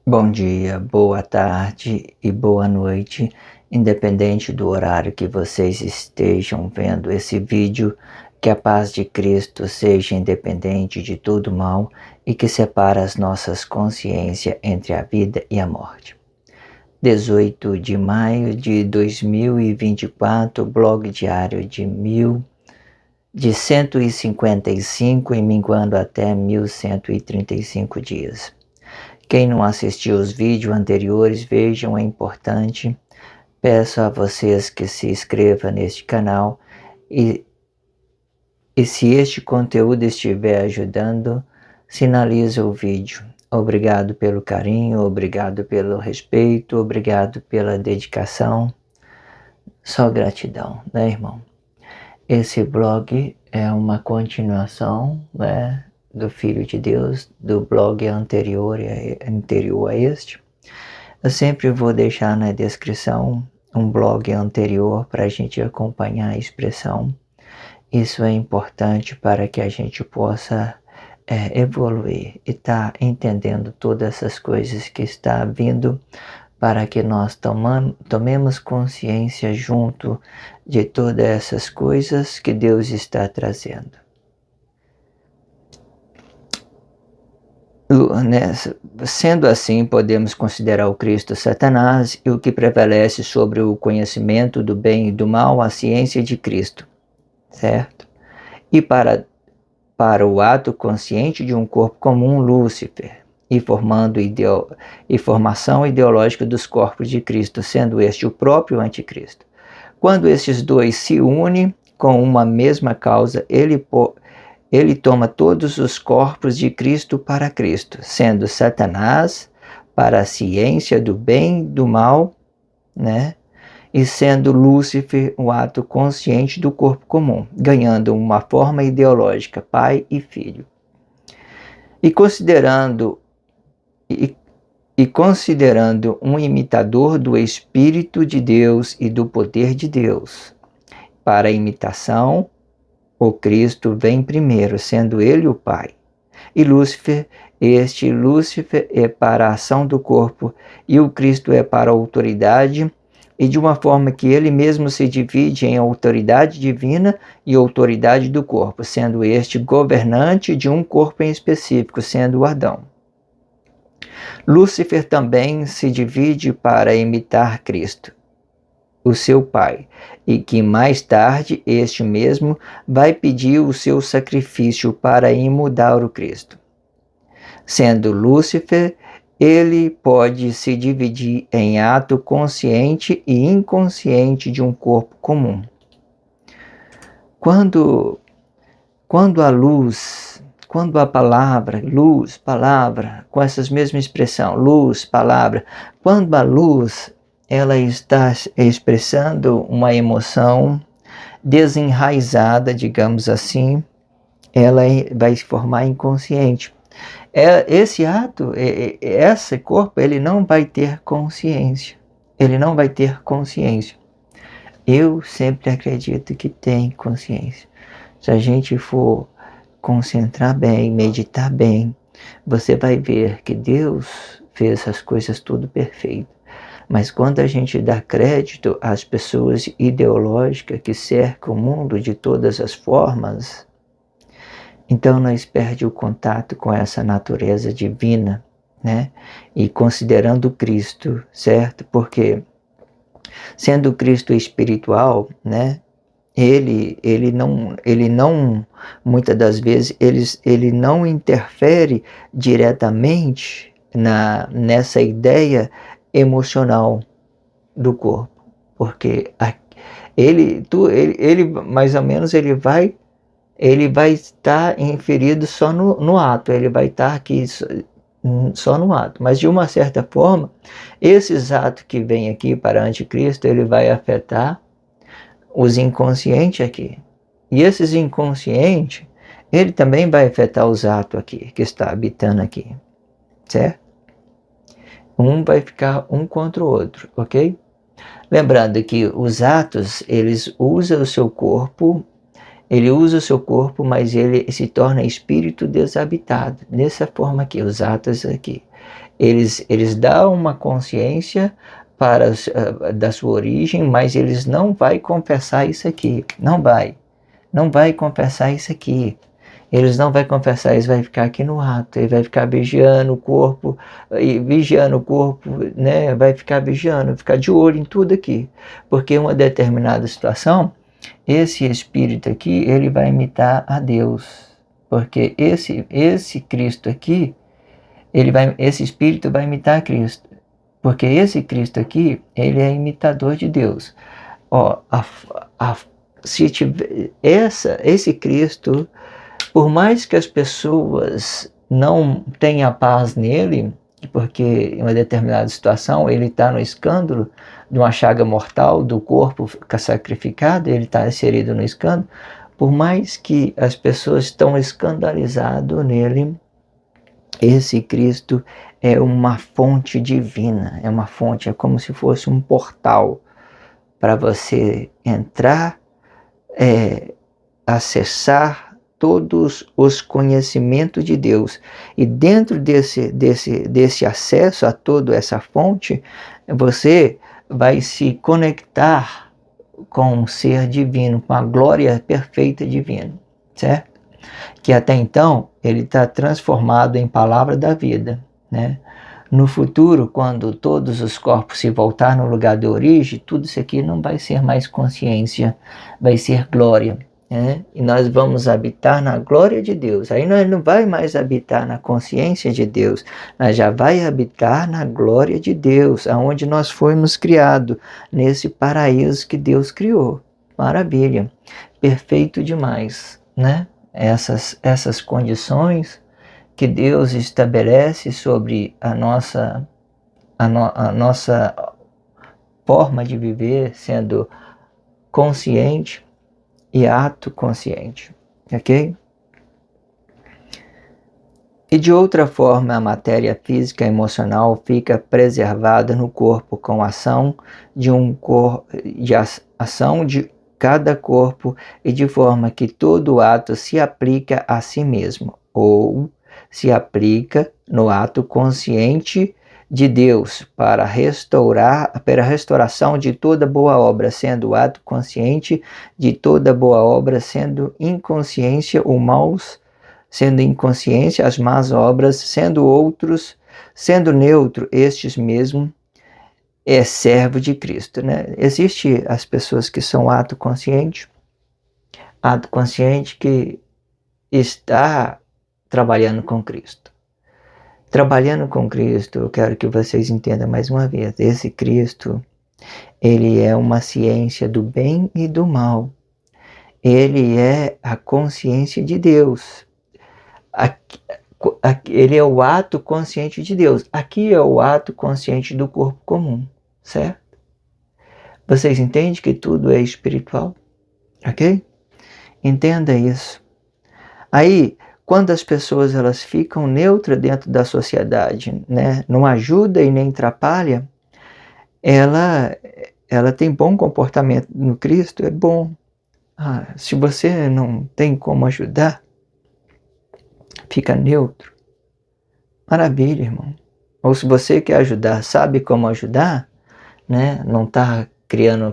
Bom dia, boa tarde e boa noite, independente do horário que vocês estejam vendo esse vídeo, que a paz de Cristo seja independente de todo mal e que separa as nossas consciências entre a vida e a morte. 18 de maio de 2024, blog diário de 155 e minguando até 1135 dias. Quem não assistiu os vídeos anteriores, vejam, é importante. Peço a vocês que se inscrevam neste canal e se este conteúdo estiver ajudando, sinalize o vídeo. Obrigado pelo carinho, obrigado pelo respeito, obrigado pela dedicação. Só gratidão, né, irmão? Esse blog é uma continuação, né, do Filho de Deus, do blog anterior a este. Eu sempre vou deixar na descrição um blog anterior para a gente acompanhar a expressão. Isso é importante para que a gente possa evoluir e estar entendendo todas essas coisas que está vindo, para que nós tomemos consciência junto de todas essas coisas que Deus está trazendo. Sendo assim, podemos considerar o Cristo Satanás e o que prevalece sobre o conhecimento do bem e do mal, a ciência de Cristo, certo? E para o ato consciente de um corpo comum, Lúcifer, e formação ideológica dos corpos de Cristo, sendo este o próprio anticristo. Quando esses dois se unem com uma mesma causa, ele toma todos os corpos de Cristo para Cristo, sendo Satanás para a ciência do bem e do mal, né? E sendo Lúcifer o ato consciente do corpo comum, ganhando uma forma ideológica, pai e filho. E considerando um imitador do Espírito de Deus e do poder de Deus. Para a imitação, o Cristo vem primeiro, sendo ele o Pai. E Lúcifer é para a ação do corpo, e o Cristo é para a autoridade, e de uma forma que ele mesmo se divide em autoridade divina e autoridade do corpo, sendo este governante de um corpo em específico, sendo Adão. Lúcifer também se divide para imitar Cristo, o seu pai, e que mais tarde este mesmo vai pedir o seu sacrifício para imudar o Cristo. Sendo Lúcifer, ele pode se dividir em ato consciente e inconsciente de um corpo comum. Quando a palavra, luz, palavra, com essas mesmas expressões, luz, palavra, quando a luz ela está expressando uma emoção desenraizada, digamos assim, ela vai se formar inconsciente. Esse ato, esse corpo, ele não vai ter consciência. Ele não vai ter consciência. Eu sempre acredito que tem consciência. Se a gente for concentrar bem, meditar bem, você vai ver que Deus fez as coisas tudo perfeito. Mas quando a gente dá crédito às pessoas ideológicas que cercam o mundo de todas as formas, então nós perdemos o contato com essa natureza divina, né? E considerando Cristo, certo? Porque sendo Cristo espiritual, né? Ele não, muitas das vezes, ele não interfere diretamente nessa ideia emocional do corpo, porque ele mais ou menos ele vai estar inferido só no ato, ele vai estar aqui só no ato. Mas de uma certa forma, esses atos que vêm aqui para anticristo, ele vai afetar os inconscientes aqui. E esses inconscientes, ele também vai afetar os atos aqui, que está habitando aqui, certo? Um vai ficar um contra o outro, ok? Lembrando que os atos, eles usam o seu corpo, mas ele se torna espírito desabitado. Dessa forma aqui, os atos aqui. Eles dão uma consciência da sua origem, mas eles não vão confessar isso aqui. Não vai confessar isso aqui. Eles não vão confessar, eles vão ficar aqui no ato, ele vai ficar vigiando o corpo, né? Vai ficar vigiando, ficar de olho em tudo aqui. Porque em uma determinada situação, esse espírito aqui, ele vai imitar a Deus. Porque esse Cristo aqui, esse espírito vai imitar Cristo. Porque esse Cristo aqui, ele é imitador de Deus. Ó, se tiver esse Cristo, por mais que as pessoas não tenham paz nele, porque em uma determinada situação ele está no escândalo de uma chaga mortal do corpo sacrificado, ele está inserido no escândalo, por mais que as pessoas estão escandalizadas nele, esse Cristo é uma fonte divina, é uma fonte, é como se fosse um portal para você entrar, acessar todos os conhecimentos de Deus. E dentro desse acesso a toda essa fonte, você vai se conectar com um ser divino, com a glória perfeita divina, certo? Que até então ele está transformado em palavra da vida, né? No futuro, quando todos os corpos se voltar no lugar de origem, tudo isso aqui não vai ser mais consciência, vai ser glória, né? E nós vamos habitar na glória de Deus. Aí nós não vai mais habitar na consciência de Deus, nós já vai habitar na glória de Deus, aonde nós fomos criados, nesse paraíso que Deus criou. Maravilha, perfeito demais, né? Essas condições que Deus estabelece sobre a nossa forma de viver, sendo consciente e ato consciente, ok? E de outra forma, a matéria física e emocional fica preservada no corpo com ação ação de cada corpo e de forma que todo ato se aplica a si mesmo ou se aplica no ato consciente de Deus para a restauração de toda boa obra, sendo o ato consciente de toda boa obra, sendo inconsciência o maus, sendo inconsciência as más obras, sendo neutro estes mesmo é servo de Cristo, né? Existe as pessoas que são ato consciente que está trabalhando com Cristo. Trabalhando com Cristo, eu quero que vocês entendam mais uma vez, esse Cristo, ele é uma ciência do bem e do mal. Ele é a consciência de Deus. Ele é o ato consciente de Deus. Aqui é o ato consciente do corpo comum, certo? Vocês entendem que tudo é espiritual? Ok? Entenda isso. Aí, quando as pessoas elas ficam neutras dentro da sociedade, né, não ajuda e nem atrapalha, ela tem bom comportamento no Cristo, é bom. Se você não tem como ajudar, fica neutro. Maravilha, irmão. Ou se você quer ajudar, sabe como ajudar, né? Não está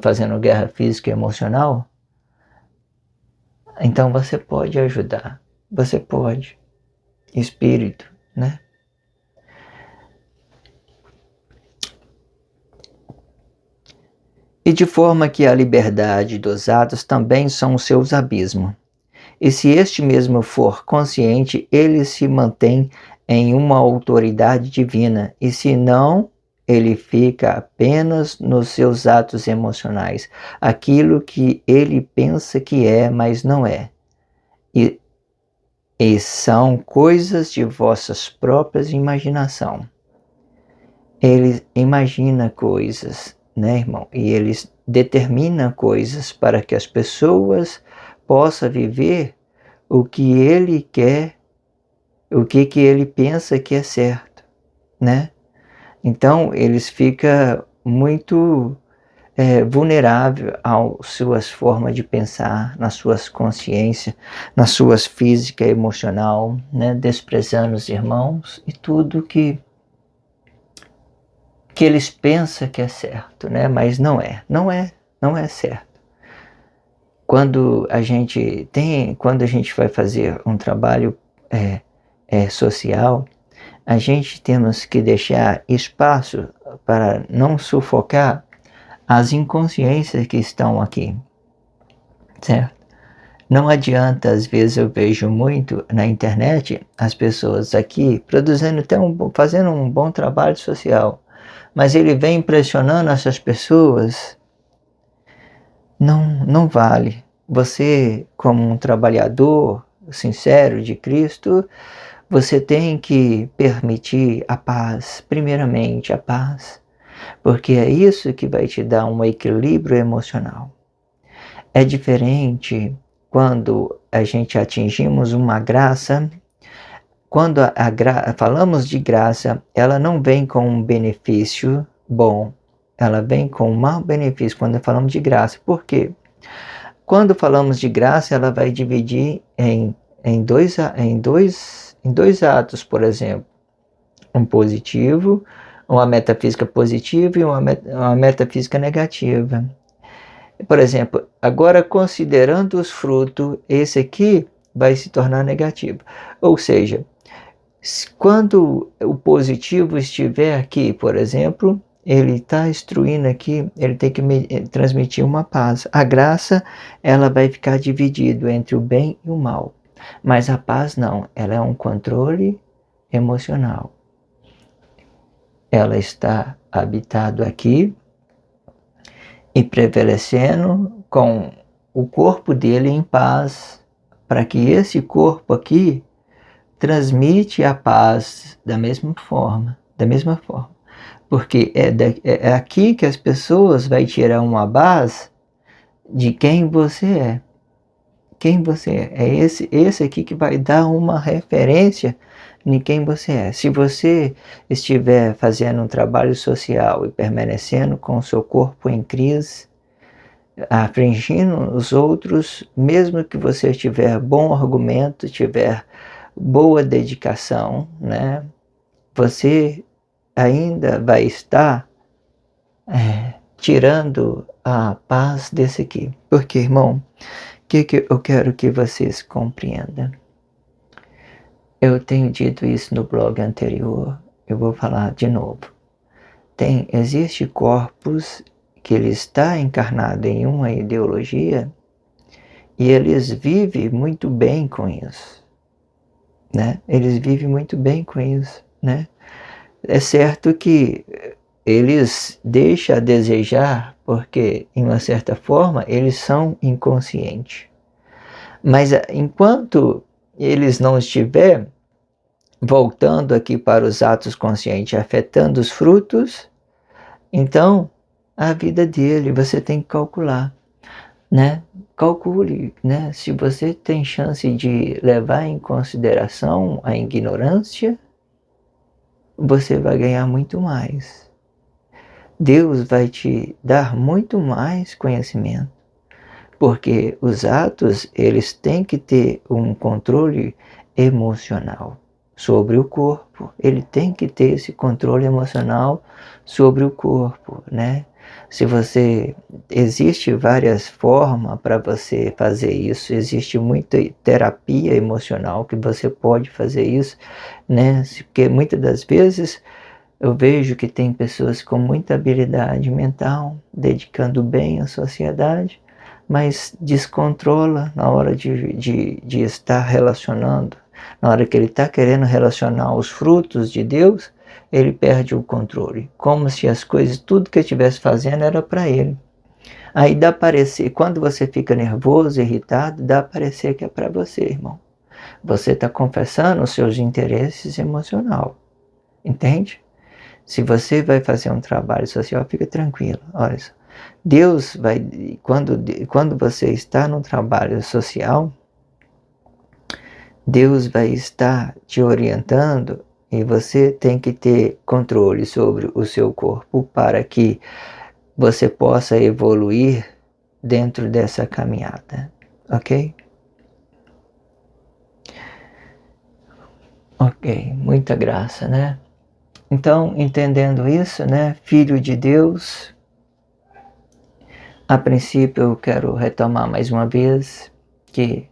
fazendo guerra física e emocional, então você pode ajudar. Você pode. Espírito, né? E de forma que a liberdade dos atos também são os seus abismos. E se este mesmo for consciente, ele se mantém em uma autoridade divina, e se não, ele fica apenas nos seus atos emocionais, aquilo que ele pensa que é, mas não é. e são coisas de vossas próprias imaginação. Ele imagina coisas, né, irmão? E ele determina coisas para que as pessoas possam viver o que ele quer, o que ele pensa que é certo, né? Então, eles ficam muito vulnerável às suas formas de pensar, nas suas consciências, nas suas física e emocional, né? Desprezando os irmãos e tudo que eles pensam que é certo, né? Mas não é certo. Quando a gente vai fazer um trabalho social, a gente temos que deixar espaço para não sufocar as inconsciências que estão aqui, certo? Não adianta, às vezes eu vejo muito na internet as pessoas aqui produzindo fazendo um bom trabalho social, mas ele vem impressionando essas pessoas, não vale. Você, como um trabalhador sincero de Cristo, você tem que permitir a paz, primeiramente a paz, porque é isso que vai te dar um equilíbrio emocional. É diferente quando a gente atingimos uma graça. Quando falamos de graça, ela não vem com um benefício bom, ela vem com um mau benefício quando falamos de graça. Por quê? Quando falamos de graça, ela vai dividir em dois atos, por exemplo. Um positivo, uma metafísica positiva e uma metafísica negativa. Por exemplo, agora considerando os frutos, esse aqui vai se tornar negativo. Ou seja, quando o positivo estiver aqui, por exemplo, ele está instruindo aqui, ele tem que transmitir uma paz. A graça, ela vai ficar dividida entre o bem e o mal. Mas a paz não, ela é um controle emocional. Ela está habitado aqui e prevalecendo com o corpo dele em paz, para que esse corpo aqui transmite a paz da mesma forma, porque é aqui que as pessoas vai tirar uma base de quem você é. Quem você é. É esse aqui que vai dar uma referência em quem você é. Se você estiver fazendo um trabalho social e permanecendo com o seu corpo em crise, afligindo os outros, mesmo que você tiver bom argumento, tiver boa dedicação, né? Você ainda vai estar tirando a paz desse aqui. Porque, irmão, que eu quero que vocês compreendam. Eu tenho dito isso no blog anterior, eu vou falar de novo. Existe corpos que ele está encarnado em uma ideologia e eles vivem muito bem com isso, né? Eles vivem muito bem com isso, né? É certo que eles deixam a desejar, porque, em uma certa forma, eles são inconscientes. Mas enquanto eles não estiverem voltando aqui para os atos conscientes, afetando os frutos, então a vida dele você tem que calcular, né? Calcule, né? Se você tem chance de levar em consideração a ignorância, você vai ganhar muito mais. Deus vai te dar muito mais conhecimento, porque os atos, eles têm que ter um controle emocional sobre o corpo. Ele tem que ter esse controle emocional sobre o corpo, né? Existe várias formas para você fazer isso, existe muita terapia emocional que você pode fazer isso, né? Porque muitas das vezes eu vejo que tem pessoas com muita habilidade mental, dedicando bem à sociedade, mas descontrola na hora de estar relacionando. Na hora que ele está querendo relacionar os frutos de Deus, ele perde o controle. Como se as coisas, tudo que ele estivesse fazendo era para ele. Aí dá a parecer, quando você fica nervoso, irritado, dá a parecer que é para você, irmão. Você está confessando os seus interesses emocionais, entende? Se você vai fazer um trabalho social, fica tranquilo, olha só. Deus vai, quando você está no trabalho social, Deus vai estar te orientando e você tem que ter controle sobre o seu corpo para que você possa evoluir dentro dessa caminhada, ok? Ok, muita graça, né? Então, entendendo isso, né, filho de Deus, a princípio eu quero retomar mais uma vez que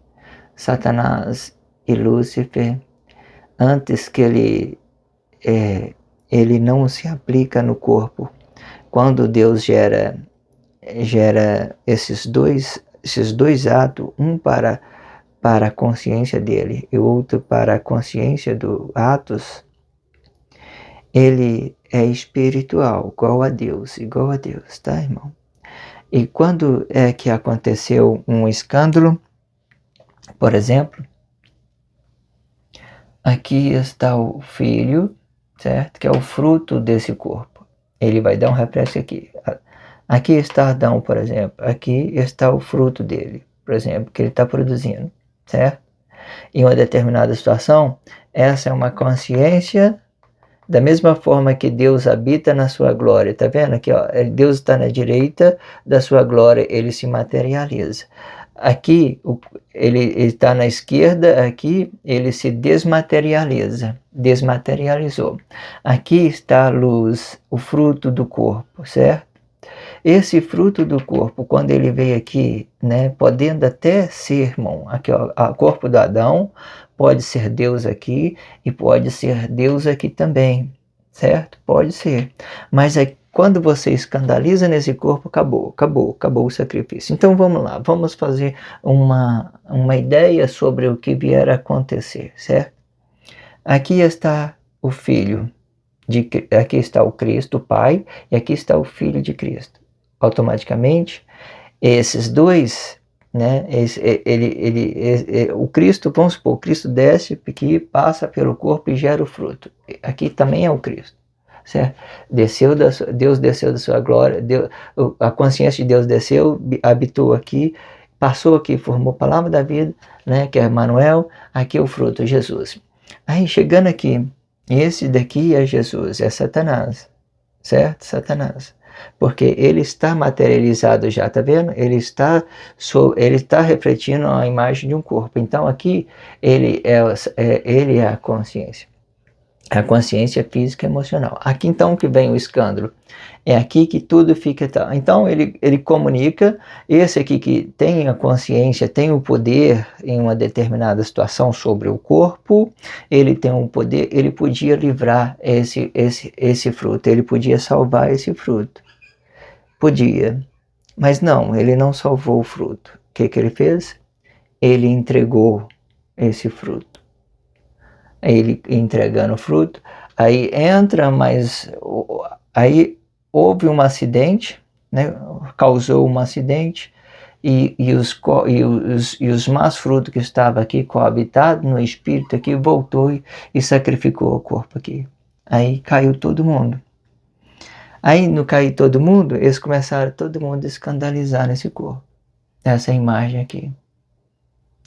Satanás e Lúcifer, antes que ele não se aplica no corpo, quando Deus gera esses dois atos, um para a consciência dele e outro para a consciência dos atos, ele é espiritual, igual a Deus, tá, irmão? E quando é que aconteceu um escândalo, por exemplo, aqui está o filho, certo? Que é o fruto desse corpo. Ele vai dar um reflexo aqui. Aqui está Adão, por exemplo. Aqui está o fruto dele, por exemplo, que ele está produzindo, certo? Em uma determinada situação, essa é uma consciência, da mesma forma que Deus habita na sua glória. Tá vendo aqui, ó? Deus está na direita da sua glória, ele se materializa. Aqui, ele está na esquerda, aqui ele se desmaterializou. Aqui está a luz, o fruto do corpo, certo? Esse fruto do corpo, quando ele veio aqui, né, podendo até ser, irmão, aqui, ó, o corpo do Adão, pode ser Deus aqui e pode ser Deus aqui também, certo? Pode ser. Mas é, quando você escandaliza nesse corpo, acabou o sacrifício. Então vamos lá, vamos fazer uma ideia sobre o que vier a acontecer, certo? Aqui está o Filho, aqui está o Cristo, o Pai, e aqui está o Filho de Cristo. Automaticamente, esses dois, né, o Cristo, vamos supor, o Cristo desce aqui, passa pelo corpo e gera o fruto. Aqui também é o Cristo, certo? Deus desceu da sua glória, a consciência de Deus desceu, habitou aqui, passou aqui, formou a palavra da vida, né, que é Emmanuel, aqui é o fruto, Jesus. Aí chegando aqui, esse daqui é Jesus, é Satanás, certo? Satanás. Porque ele está materializado já, tá vendo? Ele está refletindo a imagem de um corpo. Então aqui ele é a consciência. A consciência física e emocional. Aqui então que vem o escândalo. É aqui que tudo fica tal. Então ele comunica, esse aqui que tem a consciência, tem o poder em uma determinada situação sobre o corpo, ele tem um poder, ele podia livrar esse fruto, ele podia salvar esse fruto. Podia, mas não, ele não salvou o fruto. O que ele fez? Ele entregou esse fruto. Ele entregando o fruto, aí entra, mas aí houve um acidente, né? Causou um acidente, e os más frutos que estavam aqui coabitados no espírito aqui, voltou e sacrificou o corpo aqui. Aí caiu todo mundo. Aí no cair todo mundo, eles começaram todo mundo a escandalizar nesse corpo. Essa imagem aqui,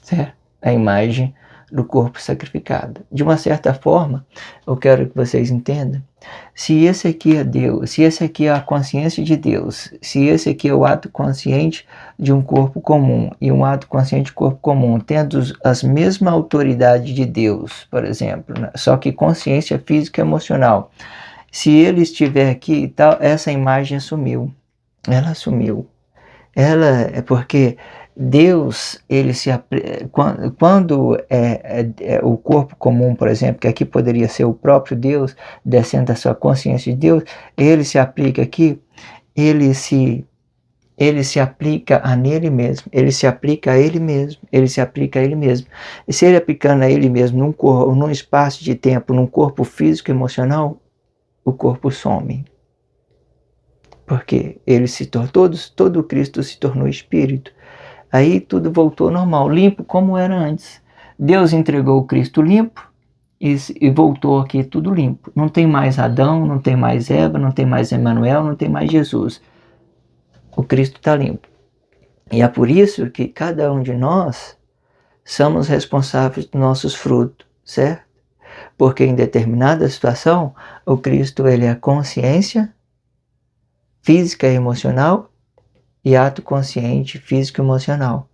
certo? A imagem do corpo sacrificado. De uma certa forma, eu quero que vocês entendam, se esse aqui é Deus, se esse aqui é a consciência de Deus, se esse aqui é o ato consciente de um corpo comum e um ato consciente de corpo comum, tendo as mesmas autoridades de Deus, por exemplo, né? Só que consciência física e emocional, se ele estiver aqui e tal, essa imagem sumiu. Ela sumiu. Ela é porque Deus, ele quando o corpo comum, por exemplo, que aqui poderia ser o próprio Deus, descendo da sua consciência de Deus, ele se aplica aqui, ele se aplica a nele mesmo, ele se aplica a ele mesmo, ele se aplica a ele mesmo. E se ele aplicando a ele mesmo num espaço de tempo, num corpo físico e emocional, o corpo some. Porque ele se tornou, todo Cristo se tornou espírito. Aí tudo voltou ao normal, limpo como era antes. Deus entregou o Cristo limpo e voltou aqui tudo limpo. Não tem mais Adão, não tem mais Eva, não tem mais Emanuel, não tem mais Jesus. O Cristo está limpo. E é por isso que cada um de nós somos responsáveis dos nossos frutos, certo? Porque em determinada situação, o Cristo ele é consciência física e emocional e ato consciente físico e emocional,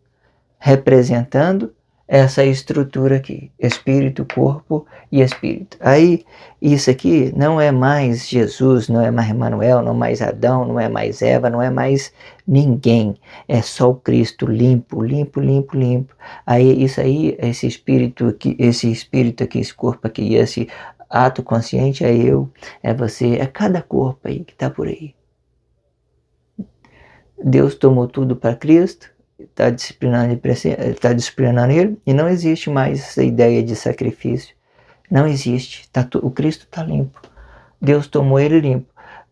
representando essa estrutura aqui, espírito, corpo e espírito. Aí, isso aqui não é mais Jesus, não é mais Emanuel, não é mais Adão, não é mais Eva, não é mais ninguém. É só o Cristo limpo, limpo, limpo, limpo. Aí, isso aí, esse espírito aqui, esse corpo aqui, esse ato consciente é eu, é você, é cada corpo aí que está por aí. Deus tomou tudo para Cristo, está disciplinando ele, e não existe mais essa ideia de sacrifício. Não existe. O Cristo está limpo. Deus tomou ele limpo.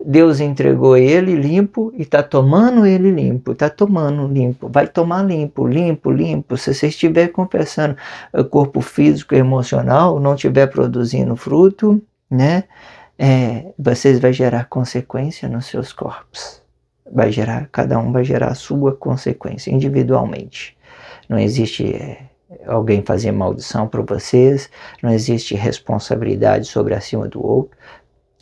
Deus entregou ele limpo e está tomando ele limpo. Está tomando limpo. Vai tomar limpo, limpo, limpo. Se você estiver confessando o corpo físico e emocional, não estiver produzindo fruto, né? Vocês vai gerar consequência nos seus corpos. Cada um vai gerar a sua consequência individualmente. Não existe alguém fazer maldição para vocês, não existe responsabilidade sobre acima do outro.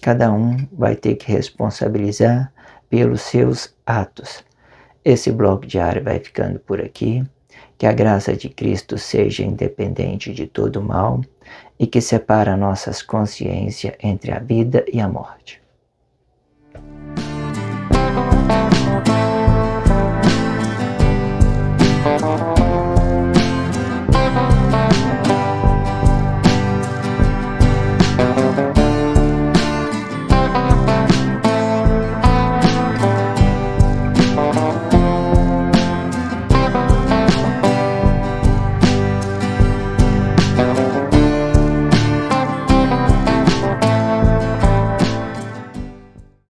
Cada um vai ter que responsabilizar pelos seus atos. Esse bloco diário vai ficando por aqui. Que a graça de Cristo seja independente de todo mal e que separa nossas consciências entre a vida e a morte.